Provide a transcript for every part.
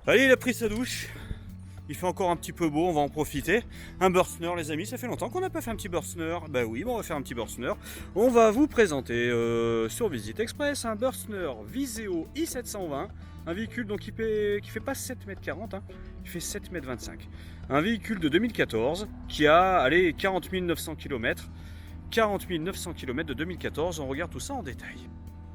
Allez, il a pris sa douche. Il fait encore un petit peu beau, on va en profiter. Un Bürstner, les amis, ça fait longtemps qu'on n'a pas fait un petit Bürstner. Bah oui, bon, on va faire un petit Bürstner. On va vous présenter sur Visite Express un Bürstner Viseo i720. Un véhicule donc, qui fait pas 7,40 m, hein, il fait 7,25 m. Un véhicule de 2014 qui a allez, 40 900 km. 40 900 km de 2014, on regarde tout ça en détail.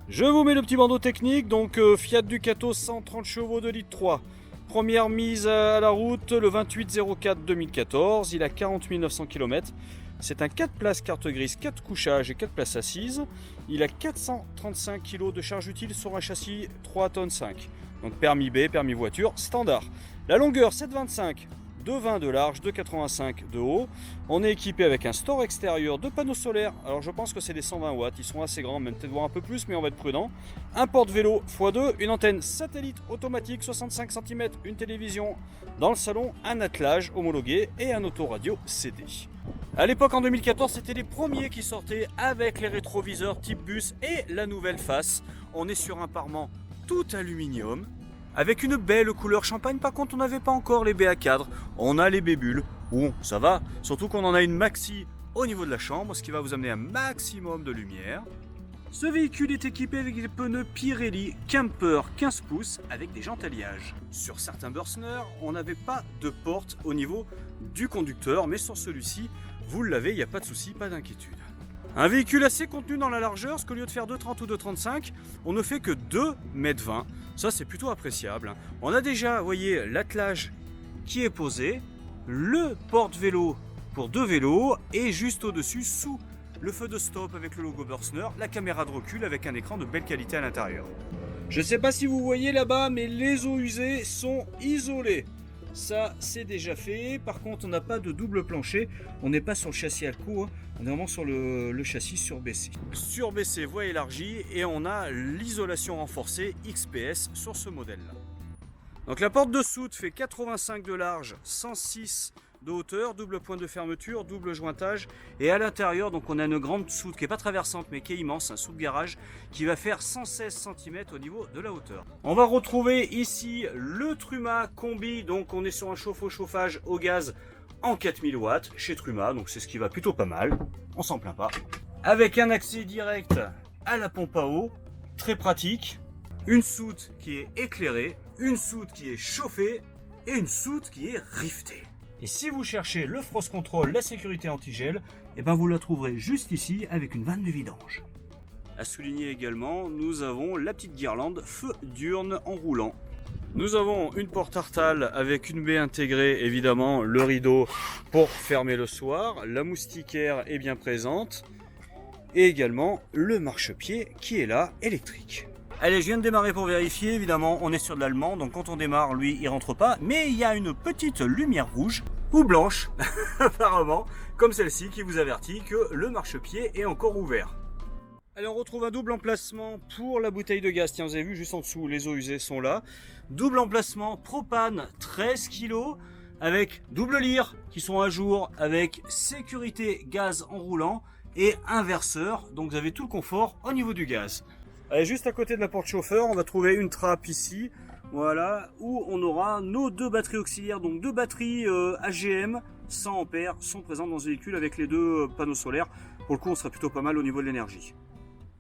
Je vous mets le petit bandeau technique, donc Fiat Ducato 130 chevaux de litre 3. Première mise à la route le 28-04-2014, il a 40 900 km. C'est un 4 places carte grise, 4 couchages et 4 places assises. Il a 435 kg de charge utile sur un châssis 3 tonnes 5. Donc permis B, permis voiture, standard. La longueur 7,25, 2,20 de large, 2,85 de haut. On est équipé avec un store extérieur, 2 panneaux solaires. Alors je pense que c'est des 120 watts, ils sont assez grands, même peut-être voir un peu plus, mais on va être prudent. Un porte-vélo x2, une antenne satellite automatique 65 cm, une télévision dans le salon, un attelage homologué et un autoradio CD. À l'époque en 2014, c'était les premiers qui sortaient avec les rétroviseurs type bus et la nouvelle face. On est sur un parement tout aluminium, avec une belle couleur champagne. Par contre, on n'avait pas encore les baies à cadre. On a les baies-bulles. Bon, ça va. Surtout qu'on en a une maxi au niveau de la chambre, ce qui va vous amener un maximum de lumière. Ce véhicule est équipé avec des pneus Pirelli Camper 15 pouces avec des jantes alliage. Sur certains Bürstner, on n'avait pas de porte au niveau du conducteur, mais sur celui-ci, vous l'avez, il n'y a pas de souci, pas d'inquiétude. Un véhicule assez contenu dans la largeur, parce qu'au lieu de faire 2,30 ou 2,35, on ne fait que 2,20 m. Ça, c'est plutôt appréciable. On a déjà, vous voyez, l'attelage qui est posé, le porte-vélo pour 2 vélos, et juste au-dessus, sous le feu de stop avec le logo Bürstner, la caméra de recul avec un écran de belle qualité à l'intérieur. Je ne sais pas si vous voyez là-bas, mais les eaux usées sont isolées. Ça, c'est déjà fait. Par contre, on n'a pas de double plancher. On n'est pas sur le châssis Alco, hein. On est vraiment sur le châssis surbaissé. Surbaissé, voie élargie, et on a l'isolation renforcée XPS sur ce modèle-là. Donc la porte de soute fait 85 de large, 106 de hauteur, double point de fermeture, double jointage, et à l'intérieur donc on a une grande soute qui n'est pas traversante mais qui est immense, un soute garage qui va faire 116 cm au niveau de la hauteur. On va retrouver ici le Truma Combi, donc on est sur un chauffe-eau-chauffage au gaz en 4000 watts chez Truma, donc c'est ce qui va plutôt pas mal, on s'en plaint pas. Avec un accès direct à la pompe à eau, très pratique, une soute qui est éclairée, une soute qui est chauffée et une soute qui est rivetée. Et si vous cherchez le Frost Control, la sécurité anti-gel, et ben vous la trouverez juste ici avec une vanne de vidange. À souligner également, nous avons la petite guirlande feu diurne en roulant. Nous avons une porte Artal avec une baie intégrée, évidemment le rideau pour fermer le soir, la moustiquaire est bien présente, et également le marchepied qui est là, électrique. Allez, je viens de démarrer pour vérifier, évidemment on est sur de l'allemand, donc quand on démarre, lui il rentre pas, mais il y a une petite lumière rouge, ou blanche, apparemment, comme celle-ci qui vous avertit que le marchepied est encore ouvert. Allez, on retrouve un double emplacement pour la bouteille de gaz, tiens vous avez vu juste en dessous, les eaux usées sont là. Double emplacement propane 13 kg, avec double lyre qui sont à jour, avec sécurité gaz en roulant et inverseur, donc vous avez tout le confort au niveau du gaz. Allez, juste à côté de la porte chauffeur, on va trouver une trappe ici, voilà, où on aura nos 2 batteries auxiliaires, donc 2 batteries AGM 100 ampères sont présentes dans ce véhicule avec les 2 panneaux solaires. Pour le coup, on sera plutôt pas mal au niveau de l'énergie.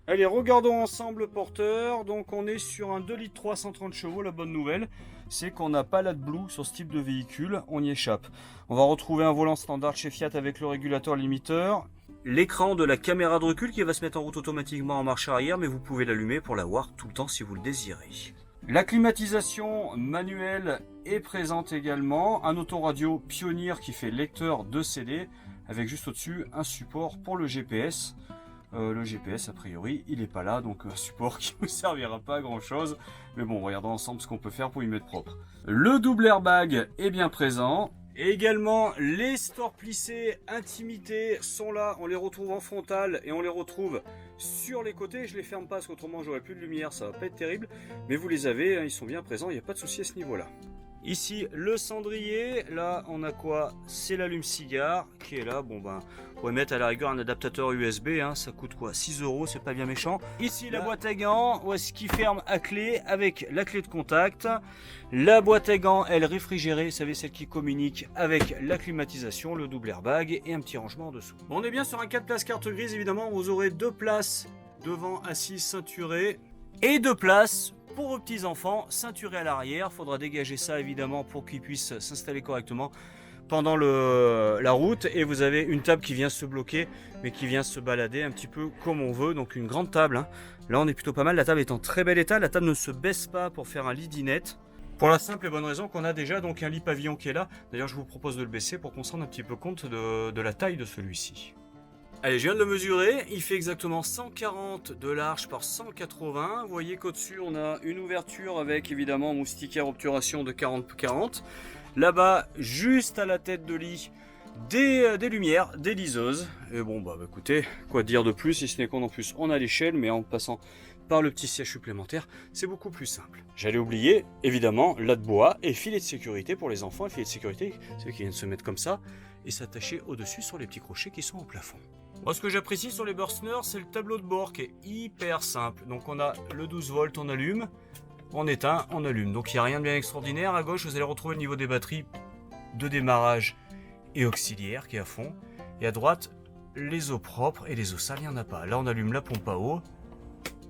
Allez, regardons ensemble le porteur. Donc on est sur un 2 litres 3 130 chevaux. La bonne nouvelle, c'est qu'on n'a pas l'AdBlue sur ce type de véhicule, on y échappe. On va retrouver un volant standard chez Fiat avec le régulateur limiteur. L'écran de la caméra de recul qui va se mettre en route automatiquement en marche arrière, mais vous pouvez l'allumer pour la voir tout le temps si vous le désirez. La climatisation manuelle est présente également, un autoradio Pioneer qui fait lecteur de CD, avec juste au-dessus un support pour le GPS. Le GPS a priori il n'est pas là, donc un support qui ne vous servira pas à grand chose, mais bon, regardons ensemble ce qu'on peut faire pour y mettre propre. Le double airbag est bien présent. Et également, les stores plissés intimité sont là, on les retrouve en frontal et on les retrouve sur les côtés. Je les ferme pas parce qu'autrement j'aurai plus de lumière, ça va pas être terrible. Mais vous les avez, hein, ils sont bien présents, il n'y a pas de souci à ce niveau-là. Ici le cendrier, là on a quoi? C'est l'allume-cigare qui est là. Bon ben, vous pouvez mettre à la rigueur un adaptateur USB, hein, ça coûte quoi? 6 €, c'est pas bien méchant. Ici la boîte à gants, voici qui ferme à clé avec la clé de contact. La boîte à gants, elle réfrigérée, vous savez, celle qui communique avec la climatisation, le double airbag et un petit rangement en dessous. Bon, on est bien sur un 4 places carte grise, évidemment, vous aurez 2 places devant assises ceinturées et 2 places pour vos petits enfants ceinturés à l'arrière. Il faudra dégager ça évidemment pour qu'ils puissent s'installer correctement pendant la route. Et vous avez une table qui vient se bloquer mais qui vient se balader un petit peu comme on veut. Donc une grande table, hein. Là on est plutôt pas mal. La table est en très bel état. La table ne se baisse pas pour faire un lit dinette. Pour la simple et bonne raison qu'on a déjà donc un lit pavillon qui est là. D'ailleurs je vous propose de le baisser pour qu'on se rende un petit peu compte de la taille de celui-ci. Allez, je viens de le mesurer, il fait exactement 140 de large par 180. Vous voyez qu'au-dessus, on a une ouverture avec évidemment moustiquaire obturation de 40-40. Là-bas, juste à la tête de lit, des lumières, des liseuses. Et bon, bah écoutez, quoi dire de plus, si ce n'est qu'en plus, on a l'échelle, mais en passant par le petit siège supplémentaire, c'est beaucoup plus simple. J'allais oublier, évidemment, la de bois et filet de sécurité pour les enfants. Et filet de sécurité, c'est qui viennent se mettre comme ça et s'attacher au-dessus sur les petits crochets qui sont au plafond. Moi, ce que j'apprécie sur les Bürstner, c'est le tableau de bord qui est hyper simple. Donc, on a le 12 volts, on allume, on éteint, on allume. Donc, il n'y a rien de bien extraordinaire. À gauche, vous allez retrouver le niveau des batteries de démarrage et auxiliaire qui est à fond. Et à droite, les eaux propres et les eaux sales, il n'y en a pas. Là, on allume la pompe à eau.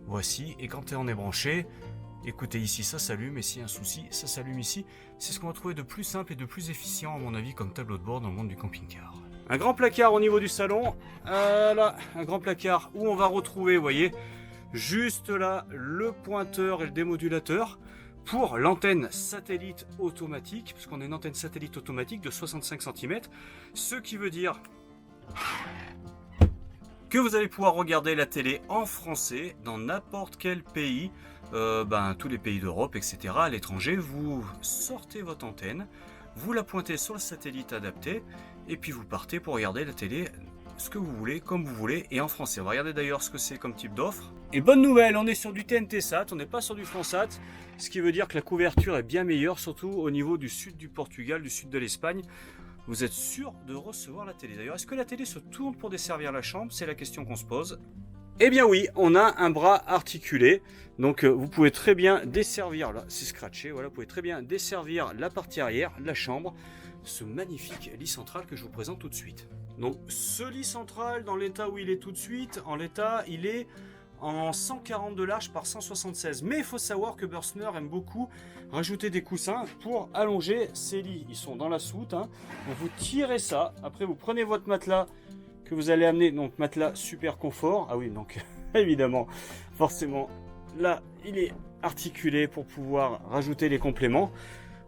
Voici. Et quand on est branché, écoutez, ici, ça s'allume. Et s'il y a un souci, ça s'allume ici. C'est ce qu'on va trouver de plus simple et de plus efficient, à mon avis, comme tableau de bord dans le monde du camping-car. Un grand placard au niveau du salon, là, un grand placard où on va retrouver, vous voyez, juste là, le pointeur et le démodulateur pour l'antenne satellite automatique, puisqu'on a une antenne satellite automatique de 65 cm, ce qui veut dire que vous allez pouvoir regarder la télé en français dans n'importe quel pays, tous les pays d'Europe, etc. À l'étranger, vous sortez votre antenne, vous la pointez sur le satellite adapté, et puis vous partez pour regarder la télé, ce que vous voulez, comme vous voulez, et en français. On va regarder d'ailleurs ce que c'est comme type d'offre. Et bonne nouvelle, on est sur du TNT Sat, on n'est pas sur du Fransat, ce qui veut dire que la couverture est bien meilleure, surtout au niveau du sud du Portugal, du sud de l'Espagne. Vous êtes sûr de recevoir la télé. D'ailleurs, est-ce que la télé se tourne pour desservir la chambre? C'est la question qu'on se pose. Eh bien oui, on a un bras articulé, donc vous pouvez très bien desservir, là c'est scratché, voilà, vous pouvez très bien desservir la partie arrière, la chambre, ce magnifique lit central que je vous présente tout de suite. Donc ce lit central, dans l'état où il est tout de suite, en l'état il est en 140 de large par 176, mais il faut savoir que Bürstner aime beaucoup rajouter des coussins pour allonger ses lits. Ils sont dans la soute, hein. Donc vous tirez ça, après vous prenez votre matelas que vous allez amener, donc matelas super confort. Ah oui, donc évidemment, forcément, là, il est articulé pour pouvoir rajouter les compléments.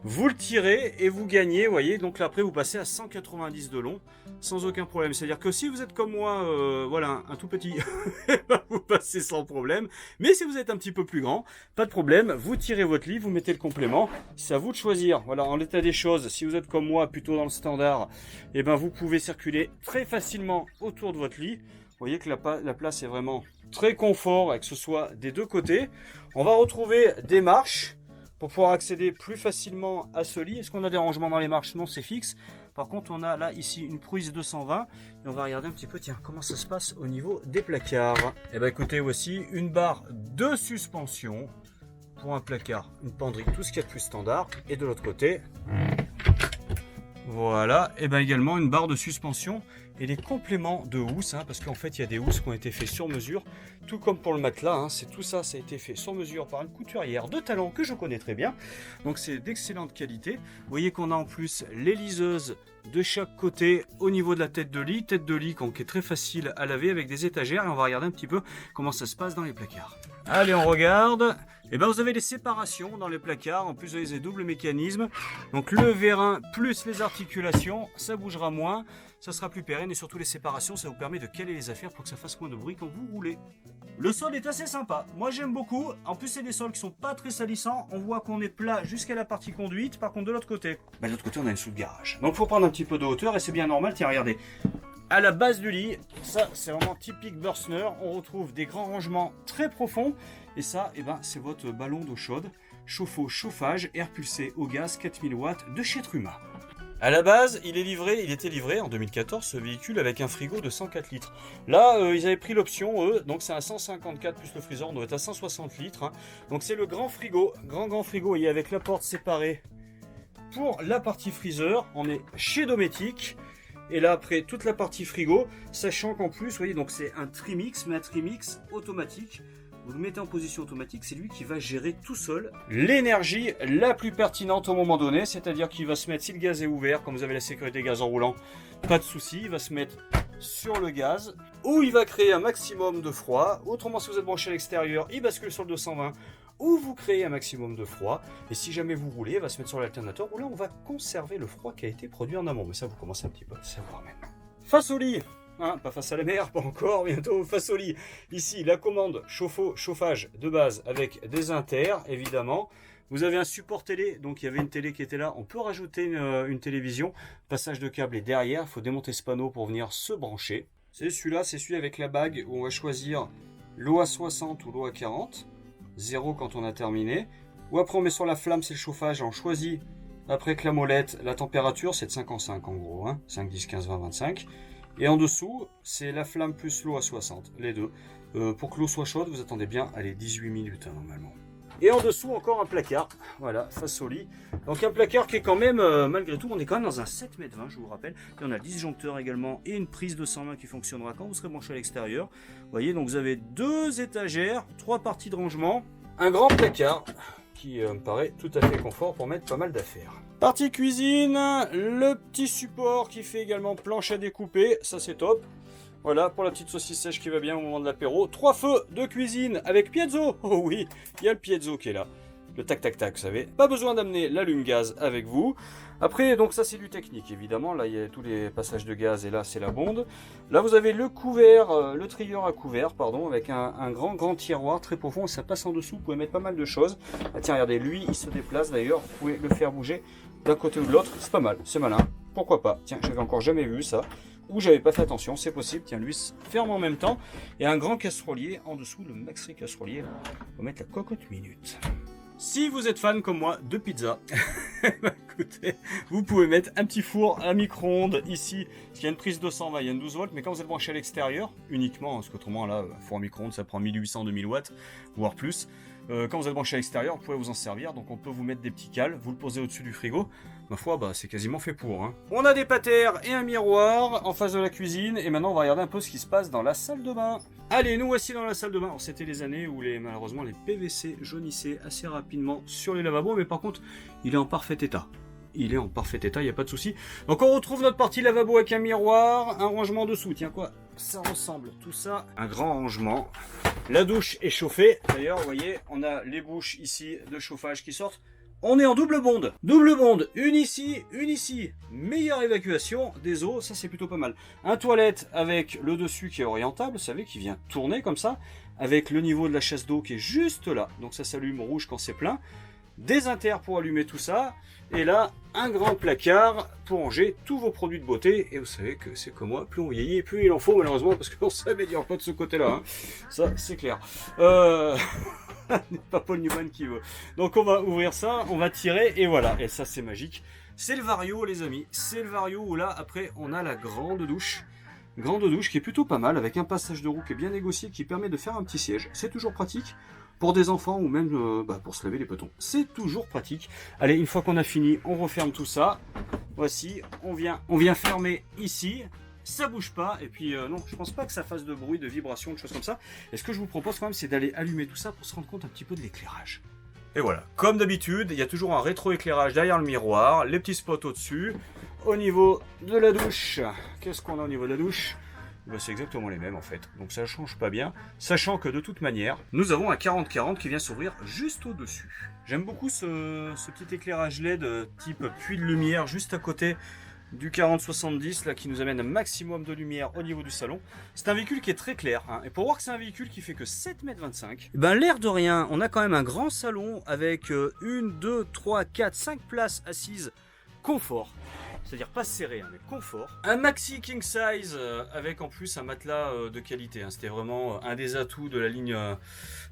Vous le tirez et vous gagnez, vous voyez, donc là après vous passez à 190 de long sans aucun problème. C'est-à-dire que si vous êtes comme moi, voilà, un tout petit, vous passez sans problème. Mais si vous êtes un petit peu plus grand, pas de problème, vous tirez votre lit, vous mettez le complément. C'est à vous de choisir. Voilà, en l'état des choses, si vous êtes comme moi, plutôt dans le standard, et ben vous pouvez circuler très facilement autour de votre lit. Vous voyez que la place est vraiment très confort, et que ce soit des deux côtés. On va retrouver des marches pour pouvoir accéder plus facilement à ce lit. Est-ce qu'on a des rangements dans les marches? Non, c'est fixe. Par contre, on a là, ici, une prise 220. Et on va regarder un petit peu, tiens, comment ça se passe au niveau des placards. Eh bien, écoutez, voici une barre de suspension pour un placard, une penderie, tout ce qu'il y a de plus standard. Et de l'autre côté, voilà, et bien également une barre de suspension et des compléments de housse, hein, parce qu'en fait il y a des housses qui ont été faits sur mesure, tout comme pour le matelas, hein, c'est tout ça, ça a été fait sur mesure par une couturière de talent que je connais très bien, donc c'est d'excellente qualité. Vous voyez qu'on a en plus les liseuses de chaque côté au niveau de la tête de lit qui est très facile à laver avec des étagères, et on va regarder un petit peu comment ça se passe dans les placards. Allez, on regarde. Et ben vous avez les séparations dans les placards, en plus vous avez les doubles mécanismes, donc le vérin plus les articulations, ça bougera moins, ça sera plus pérenne, et surtout les séparations, ça vous permet de caler les affaires pour que ça fasse moins de bruit quand vous roulez. Le sol est assez sympa, moi j'aime beaucoup, en plus c'est des sols qui sont pas très salissants, on voit qu'on est plat jusqu'à la partie conduite, par contre de l'autre côté, de l'autre côté on a une sous de garage, donc il faut prendre un petit peu de hauteur et c'est bien normal, tiens regardez. À la base du lit, ça c'est vraiment typique Bürstner, on retrouve des grands rangements très profonds, et ça, eh ben, c'est votre ballon d'eau chaude. chauffe-eau, chauffage, air pulsé au gaz 4000 watts de chez Truma. À la base, il était livré en 2014 ce véhicule avec un frigo de 104 litres. Là, ils avaient pris l'option, eux, donc c'est un 154 plus le freezer, on doit être à 160 litres. Hein. Donc c'est le grand frigo, grand frigo, vous voyez, avec la porte séparée pour la partie freezer. On est chez Dometic. Et là, après, toute la partie frigo, sachant qu'en plus, vous voyez, donc c'est un trimix, mais un trimix automatique. Vous le mettez en position automatique, c'est lui qui va gérer tout seul l'énergie la plus pertinente au moment donné, c'est-à-dire qu'il va se mettre, si le gaz est ouvert, comme vous avez la sécurité gaz en roulant, pas de souci, il va se mettre sur le gaz, où il va créer un maximum de froid. Autrement, si vous êtes branché à l'extérieur, il bascule sur le 220, où vous créez un maximum de froid. Et si jamais vous roulez, il va se mettre sur l'alternateur, où là, on va conserver le froid qui a été produit en amont. Mais ça, vous commencez un petit peu à le savoir maintenant. Face au lit. Hein, pas face à la mer, pas encore, bientôt face au lit. Ici, la commande chauffe-eau, chauffage de base avec des inters, évidemment. Vous avez un support télé, donc il y avait une télé qui était là. On peut rajouter une télévision. Passage de câble est derrière, il faut démonter ce panneau pour venir se brancher. C'est celui-là, c'est celui avec la bague où on va choisir l'OA60 ou l'OA40. 0 quand on a terminé. Ou après on met sur la flamme, c'est le chauffage, on choisit après que la molette, la température, c'est de 5 en 5 en gros. Hein, 5, 10, 15, 20, 25. Et en dessous, c'est la flamme plus l'eau à 60, les deux. Pour que l'eau soit chaude, vous attendez bien, allez, 18 minutes hein, normalement. Et en dessous, encore un placard, voilà, face au lit. Donc un placard qui est quand même, malgré tout, on est quand même dans un 7,20 m, je vous rappelle. Et on a le disjoncteur également et une prise de 120 qui fonctionnera quand vous serez branché à l'extérieur. Vous voyez, donc vous avez 2 étagères, 3 parties de rangement, un grand placard qui me paraît tout à fait confort pour mettre pas mal d'affaires. Partie cuisine, le petit support qui fait également planche à découper, ça c'est top. Voilà, pour la petite saucisse sèche qui va bien au moment de l'apéro. 3 feux de cuisine avec piezo. Oh oui, il y a le piezo qui est là. Le tac-tac-tac, vous savez. Pas besoin d'amener l'allume-gaz avec vous. Après, donc ça c'est du technique, évidemment. Là, il y a tous les passages de gaz et là, c'est la bonde. Là, vous avez le couvert, le trieur à couvert, pardon, avec un grand tiroir très profond. Ça passe en dessous, vous pouvez mettre pas mal de choses. Ah, tiens, regardez, lui, il se déplace d'ailleurs. Vous pouvez le faire bouger d'un côté ou de l'autre. C'est pas mal, c'est malin. Pourquoi pas? Tiens, j'avais encore jamais vu ça. Ou j'avais pas fait attention, c'est possible. Tiens, lui se ferme en même temps. Et un grand casserolier en dessous, le Maxi casserolier. On va mettre la cocotte minute. Si vous êtes fan comme moi de pizza, écoutez, vous pouvez mettre un petit four à micro-ondes ici. Parce qu'il y a une prise 220, il y a une 12 volts, mais quand vous êtes branché à l'extérieur, uniquement, parce qu'autrement là, four à micro-ondes ça prend 1800-2000 watts, voire plus. Quand vous êtes branché à l'extérieur, vous pouvez vous en servir. Donc on peut vous mettre des petits cales, vous le posez au-dessus du frigo. Ma foi, bah, c'est quasiment fait pour. Hein. On a des patères et un miroir en face de la cuisine. Et maintenant, on va regarder un peu ce qui se passe dans la salle de bain. Allez, nous voici dans la salle de bain. C'était les années où malheureusement les PVC jaunissaient assez rapidement sur les lavabos. Mais par contre, il est en parfait état. Il est en parfait état, il n'y a pas de souci. Donc on retrouve notre partie lavabo avec un miroir, un rangement dessous. Tiens quoi, ça ressemble tout ça. Un grand rangement. La douche est chauffée. D'ailleurs, vous voyez, on a les bouches ici de chauffage qui sortent. On est en double bonde. Double bonde, une ici, une ici. Meilleure évacuation des eaux, ça c'est plutôt pas mal. Un toilette avec le dessus qui est orientable, vous savez, qui vient tourner comme ça. Avec le niveau de la chasse d'eau qui est juste là. Donc ça s'allume rouge quand c'est plein. Des inters pour allumer tout ça. Et là, un grand placard pour ranger tous vos produits de beauté. Et vous savez que c'est comme moi, plus on vieillit, plus il en faut malheureusement, parce qu'on ne s'améliore pas de ce côté-là. Hein. Ça, c'est clair. Pas Paul Newman qui veut. Donc on va ouvrir ça, on va tirer, et voilà. Et ça, c'est magique. C'est le Vario, les amis. C'est le Vario où là, après, on a la grande douche. Grande douche qui est plutôt pas mal, avec un passage de roue qui est bien négocié, qui permet de faire un petit siège. C'est toujours pratique. Pour des enfants ou même pour se laver les petons. C'est toujours pratique. Allez, une fois qu'on a fini, on referme tout ça. Voici, on vient fermer ici. Ça bouge pas. Et puis non, je pense pas que ça fasse de bruit, de vibration, de choses comme ça. Et ce que je vous propose quand même, c'est d'aller allumer tout ça pour se rendre compte un petit peu de l'éclairage. Et voilà, comme d'habitude, il y a toujours un rétroéclairage derrière le miroir, les petits spots au-dessus. Au niveau de la douche, qu'est-ce qu'on a au niveau de la douche ? Ben, c'est exactement les mêmes en fait, donc ça change pas bien, sachant que de toute manière, nous avons un 40-40 qui vient s'ouvrir juste au-dessus. J'aime beaucoup ce petit éclairage LED type puits de lumière juste à côté du 40-70 là, qui nous amène un maximum de lumière au niveau du salon. C'est un véhicule qui est très clair, hein. Et pour voir que c'est un véhicule qui fait que 7,25 m, ben l'air de rien, on a quand même un grand salon avec 1, 2, 3, 4, 5 places assises confort. c'est-à-dire pas serré, hein, mais confort. Un maxi king size avec en plus un matelas de qualité. Hein. C'était vraiment un des atouts de la ligne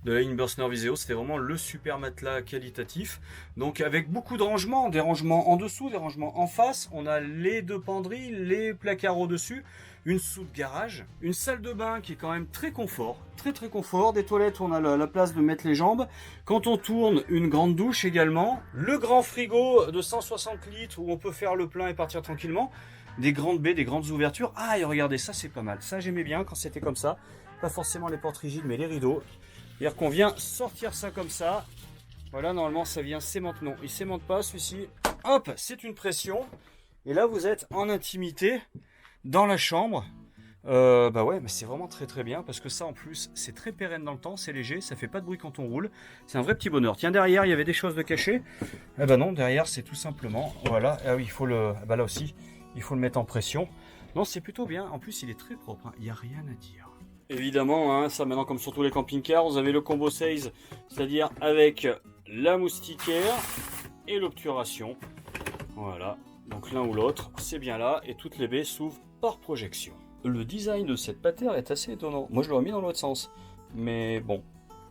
Börstner Viseo. C'était vraiment le super matelas qualitatif. Donc avec beaucoup de rangements, des rangements en dessous, des rangements en face. On a les deux penderies, les placards au-dessus. Une soute garage, une salle de bain qui est quand même très confort, très confort, des toilettes où on a la place de mettre les jambes. Quand on tourne, une grande douche également, le grand frigo de 160 litres où on peut faire le plein et partir tranquillement, des grandes baies, des grandes ouvertures. Ah et regardez, ça c'est pas mal, ça j'aimais bien quand c'était comme ça, pas forcément les portes rigides mais les rideaux. C'est-à-dire qu'on vient sortir ça comme ça, voilà normalement ça vient s'aimante, non il s'aimante pas celui-ci, hop c'est une pression et là vous êtes en intimité. Dans la chambre, bah ouais, mais c'est vraiment très bien parce que ça en plus c'est très pérenne dans le temps, c'est léger, ça fait pas de bruit quand on roule, c'est un vrai petit bonheur. Tiens derrière il y avait des choses de cachées, eh ben non derrière c'est tout simplement, voilà, ah oui il faut le, bah là aussi il faut le mettre en pression. Non c'est plutôt bien, en plus il est très propre, hein. Il n'y a rien à dire. Évidemment, hein, ça maintenant comme sur tous les camping-cars, vous avez le combo 16, c'est-à-dire avec la moustiquaire et l'obturation, voilà. Donc l'un ou l'autre, c'est bien là, et toutes les baies s'ouvrent par projection. Le design de cette patère est assez étonnant. Moi je l'aurais mis dans l'autre sens. Mais bon,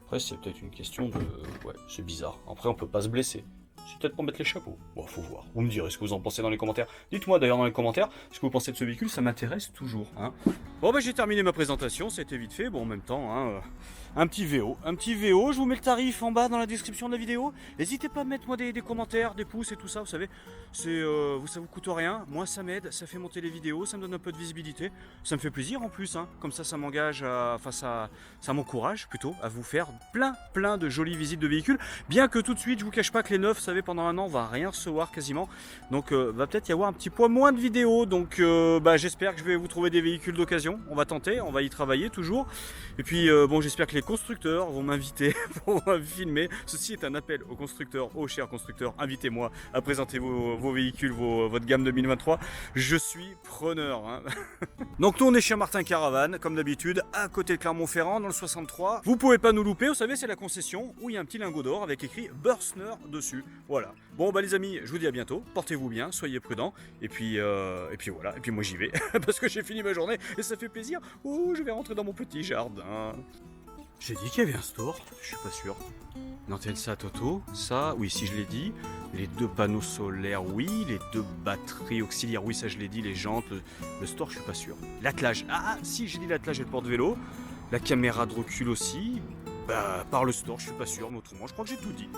après c'est peut-être une question de... Ouais, c'est bizarre. Après on peut pas se blesser. C'est peut-être pour mettre les chapeaux. Bon, faut voir. Vous me direz ce que vous en pensez dans les commentaires. Dites-moi d'ailleurs dans les commentaires ce que vous pensez de ce véhicule, ça m'intéresse toujours. Hein. Bon bah j'ai terminé ma présentation, c'était vite fait. Bon en même temps, hein, un petit VO. Je vous mets le tarif en bas dans la description de la vidéo. N'hésitez pas à mettre moi des commentaires, des pouces et tout ça, vous savez. Ça vous coûte rien. Moi ça m'aide, ça fait monter les vidéos, ça me donne un peu de visibilité. Ça me fait plaisir en plus. Hein. Comme ça m'engage, enfin ça m'encourage plutôt à vous faire plein de jolies visites de véhicules. Bien que tout de suite, je vous cache pas que les neufs, vous savez, pendant un an, on va rien recevoir quasiment. Donc va peut-être y avoir un petit peu moins de vidéos. Donc bah, j'espère que je vais vous trouver des véhicules d'occasion. On va tenter, on va y travailler toujours. Et puis bon, j'espère que les constructeurs vont m'inviter pour filmer. Ceci est un appel aux constructeurs, aux chers constructeurs. Invitez-moi à présenter vos véhicules, votre gamme 2023. Je suis preneur. Hein. Donc nous on est chez Martin Caravane, comme d'habitude, à côté de Clermont-Ferrand, dans le 63. Vous pouvez pas nous louper, vous savez, c'est la concession où il y a un petit lingot d'or avec écrit Börstner dessus. Voilà. Bon bah les amis, je vous dis à bientôt. Portez-vous bien, soyez prudents. Et puis voilà. Et puis moi j'y vais parce que j'ai fini ma journée et ça fait plaisir. Oh, je vais rentrer dans mon petit jardin. J'ai dit qu'il y avait un store, je suis pas sûr. Une antenne SAT auto, ça, oui, si je l'ai dit. Les 2 panneaux solaires, oui. Les 2 batteries auxiliaires, oui, ça je l'ai dit. Les jantes, le store, je suis pas sûr. L'attelage, ah, si, j'ai dit l'attelage et le porte-vélo. La caméra de recul aussi. Bah, par le store, je suis pas sûr, mais autrement, je crois que j'ai tout dit.